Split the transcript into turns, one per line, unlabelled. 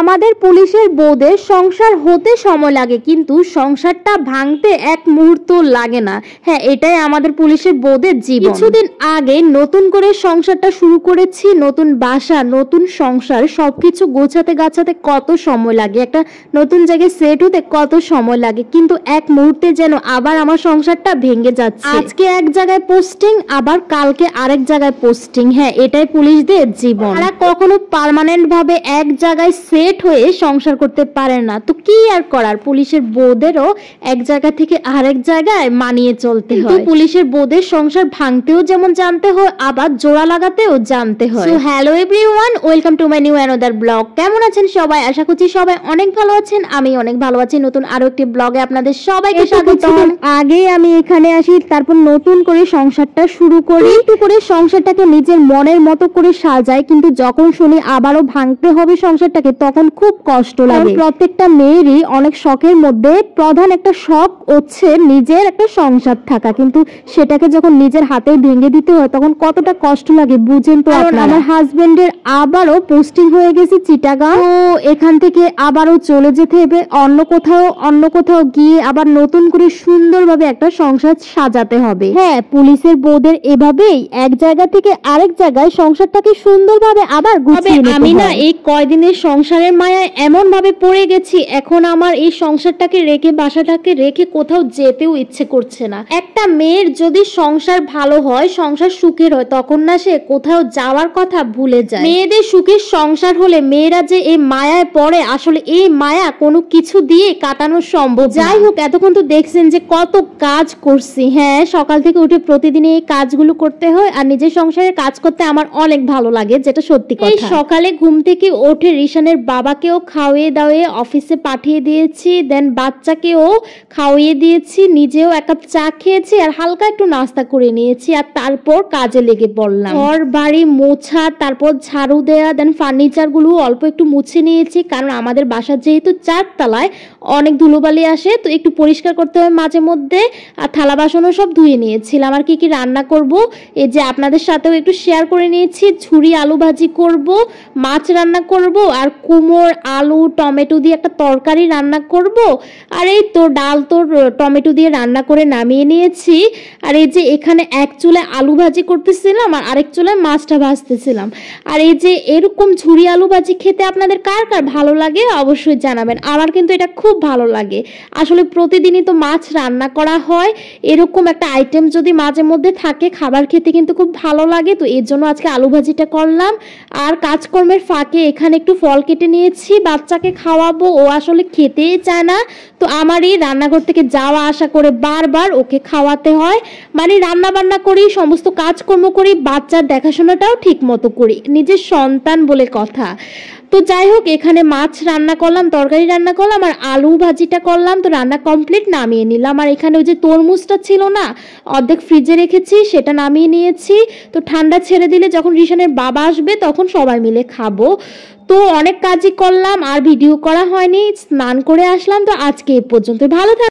আমাদের পুলিশের বউদের সংসার হতে সময় লাগে, কিন্তু সংসারটা ভাঙতে এক মুহূর্ত লাগে না। হ্যাঁ, এটাই আমাদের পুলিশের বউদের জীবন। কিছুদিন আগে নতুন করে সংসারটা শুরু করেছি, নতুন বাসা, নতুন সংসার, সবকিছু গোছাতে গাছাতে কত সময় লাগে, একটা নতুন জায়গায় সেট হতে কত সময় লাগে, কিন্তু এক মুহূর্তে যেন আবার আমার সংসারটা ভেঙে যাচ্ছে। আজকে এক জায়গায় পোস্টিং, আবার কালকে আরেক জায়গায় পোস্টিং। হ্যাঁ, এটাই পুলিশদের জীবন। তারা কখনো পার্মানেন্ট ভাবে এক জায়গায় সেট হয়ে সংসার করতে পারে না। তো কি আর করার, পুলিশের বউদেরও এক জায়গা থেকে আরেক জায়গায় মানিয়ে চলতে হয়। পুলিশের বউদের সংসার ভাঙতেও যেমন জানতে হয়, আবার জোড়া লাগাতেও জানতে হয়। So hello everyone, welcome to my new another blog. কেমন আছেন সবাই? আশা করছি সবাই অনেক ভালো আছেন। আমি অনেক ভালো আছি। নতুন আরো একটি ব্লগে আপনাদের সবাইকে স্বাগত। আগে আমি এখানে আসি, তারপর নতুন করে সংসারটা শুরু করি, একটু করে সংসারটাকে নিজের মনের মতো করে সাজাই, কিন্তু যখন শুনি আবারও ভাঙতে হবে সংসারটাকে, তখন খুব কষ্ট লাগে। প্রত্যেকটা মেয়েরই অনেক শখের মধ্যে প্রধান একটা শখ হচ্ছে নিজের একটা সংসার থাকা, কিন্তু সেটাকে যখন নিজের হাতে ভেঙে দিতে হয় তখন কতটা কষ্ট লাগে বুঝেন তো আপনারা। আমার হাজবেন্ডের আবারও পোস্টিং হয়ে গেছে চিটাগাং, তো এখান থেকে আবারও চলে যেতে হবে অন্য কোথাও গিয়ে আবার নতুন করে সুন্দরভাবে একটা সংসার সাজাতে হবে। হ্যাঁ, পুলিশের বউদের এভাবেই এক জায়গা থেকে আরেক জায়গায় সংসারটাকে সুন্দরভাবে আবার গুছিয়ে নিতে হয়। আমি না এই কয়দিনের সংসারের মায়ায় এমন ভাবে পড়ে গেছি, এখন আমার এই সংসারটাকে রেখে, বাসাটাকে রেখে কোথাও যেতেও ইচ্ছে করছে না। একটা মেয়ের যদি সংসার ভালো হয়, সংসার সুখের হয়, তখন না সে কোথাও যাওয়ার কথা ভুলে যায়। মেয়েদের সুখের সংসার হলে মেয়েরা যে এই মায়ায় পড়ে, আসলে এই মায়া কোনো কিছু দিয়ে কাটানো সম্ভব। যাই হোক, এতক্ষণ তো দেখছেন যে কত কাজ করছি। হ্যাঁ, সকাল থেকে উঠে প্রতিদিন এই কাজগুলো করতে হয়, আর নিজের সংসারের কাজ করতে আমার অনেক ভালো লাগে, যেটা সত্যি কথা। এই সকালে ঘুম থেকে উঠে রিশানের বাবাকেও খাওয়িয়ে দাওয়িয়ে অফিসে পাঠিয়ে দিয়েছি, দেন বাচ্চাকেও খাওয়িয়ে দিয়েছি, নিজেও এক কাপ চা খেয়েছি, আর হালকা একটু নাস্তা করে নিয়েছি, আর তারপর কাজে লেগে পড়লাম। ঘর বাড়ি মোছা, তারপর ঝাড়ু দেয়া, দেন ফার্নিচার গুলো অল্প একটু মুছে নিয়েছি, কারণ আমাদের বাসা যেহেতু 4 তলায় অনেক ধুলোবালি আসে, তো একটু পরিষ্কার করতে হয় মাঝে মধ্যে। আর থালা বাসনও সব ধুয়ে নিয়েছিলাম। আর কি কি রান্না করব, এই যে আপনাদের সাথেও একটু শেয়ার করে নিয়েছি। ঝুরি আলু ভাজি করব, মাছ রান্না করব, আর কুমড়ো আলু টমেটো দিয়ে একটা তরকারি রান্না করব, আর এই তো ডাল তো টমেটো দিয়ে রান্না করে নামিয়ে নিয়েছি। আর এই যে এখানে এক চুলায় আলু ভাজি করতেছিলাম, আর আরেক চুলায় মাছটা ভাজতেছিলাম। আর এই যে এরকম ঝুরি আলু ভাজি খেতে আপনাদের কার কার ভালো লাগে অবশ্যই জানাবেন। আমার কিন্তু এটা খুব ভালো লাগে। আসলে প্রতিদিনই তো মাছ রান্না করা হয়, এরকম একটা আইটেম যদি মাঝে মধ্যে থাকে, খাবার খেতে কিন্তু খুব ভালো লাগে। তো এর জন্য আজকে আলু ভাজিটা করলাম। আর কাজকর্মের ফাঁকে এখানে একটু ফল কেটে নিয়েছি, বাচ্চাকে খাওয়াবো, ও আসলে খেতেই চায় না। তো আমারই রান্নাঘর থেকে যাওয়া আসা করে বারবার ওকে খাওয়াতে হয়, মানে রান্না বান্না করি, সমস্ত কাজকর্ম করি, বাচ্চার দেখাশোনাটাও ঠিক মতো করি, নিজের সন্তান বলে কথা। তো যাই হোক, এখানে মাছ রান্না করলাম, তরকারি রান্না করলাম, আর আলু ভাজিটা করলাম। তো রান্না কমপ্লিট, নামিয়ে নিলাম। আর এখানে ওই যে তরমুজটা ছিল না, অর্ধেক ফ্রিজে রেখেছি, সেটা নামিয়ে নিয়েছি। তো ঠান্ডা ছেড়ে দিলে যখন রিশানের বাবা আসবে তখন সবাই মিলে খাবো। তো অনেক কাজই করলাম, আর ভিডিও করা হয়নি, স্নান করে আসলাম। তো আজকে এই পর্যন্ত, ভালো থাকবেন।